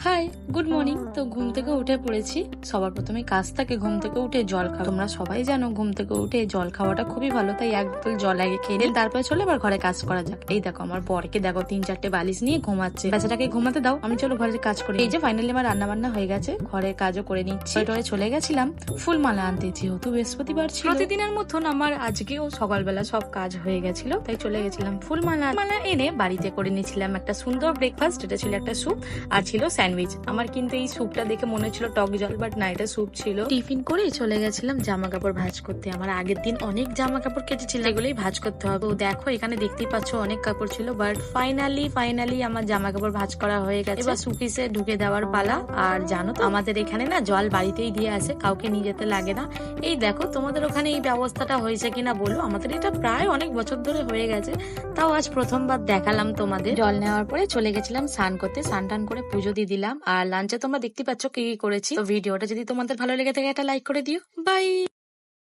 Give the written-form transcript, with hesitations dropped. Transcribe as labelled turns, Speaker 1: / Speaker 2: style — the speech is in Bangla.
Speaker 1: High, good morning. তো ঘুম থেকে উঠে পড়েছি। সবার প্রথমে কাজ থাকে ঘুম থেকে উঠে জল খাওয়া। তোমরা সবাই জানো ঘুম থেকে উঠে জল খাওয়াটা খুবই ভালো, তাই এক বোতল জল আগে খেয়ে নিন, তারপরে চলে আবার ঘরে কাজ করা যাক। এই দেখো আমার বরকে দেখো 3-4টে বালিশ নিয়ে ঘুমাচ্ছে। বেচাটাকে ঘুমাতে দাও, আমি চলো ঘরে কাজ করি। এই যে ফাইনালি আমার রান্না বান্না হয়ে গেছে, ঘরের কাজও করে নিচ্ছি। টয়ে চলে গেছিলাম ফুলমালা আনতে, যেহেতু বৃহস্পতিবার ছিল। প্রতিদিনের মতন আমার আজকেও সকালবেলা সব কাজ হয়ে গেছিল, তাই চলে গেছিলাম ফুলমালা এনে বাড়িতে করে নিয়েছিলাম একটা সুন্দর ব্রেকফাস্ট। এটা ছিল একটা স্যুপ আর ছিল স্যান্ডউইচ। আমার কিন্তু এই স্যুপটা দেখে মনে হচ্ছিল টক জল, বাট না, এটা স্যুপ ছিল। টিফিন করে চলে গেছিলাম জামা কাপড় ভাঁজ করতে। আমার আগের দিন অনেক জামা কাপড় কেটেছিল, এগুলোই ভাঁজ করতে হবে। দেখো এখানে দেখতেই পাচ্ছ অনেক কাপড় ছিল, বাট ফাইনালি আমার জামা কাপড় ভাঁজ করা হয়ে গেছে। এবার সুপিসে ঢুকে দেওয়ার পালা। আর জানো তো আমাদের এখানে না জল বাড়িতেই দিয়ে আসে, কাউকে নিয়ে যেতে লাগে না। এই দেখো তোমাদের ওখানে এই ব্যবস্থাটা হয়েছে কিনা বলো। আমাদের এটা প্রায় অনেক বছর ধরে হয়ে গেছে, তাও আজ প্রথমবার দেখালাম তোমাদের। জল নেওয়ার পরে চলে গেছিলাম স্নান করতে, স্নান টান করে পুজো দিয়ে দিলাম। আর লাঞ্চে তোমরা দেখতে পাচ্ছ কি করেছি। তো ভিডিওটা যদি তোমাদের ভালো লেগে থাকে একটা লাইক করে দিও। বাই।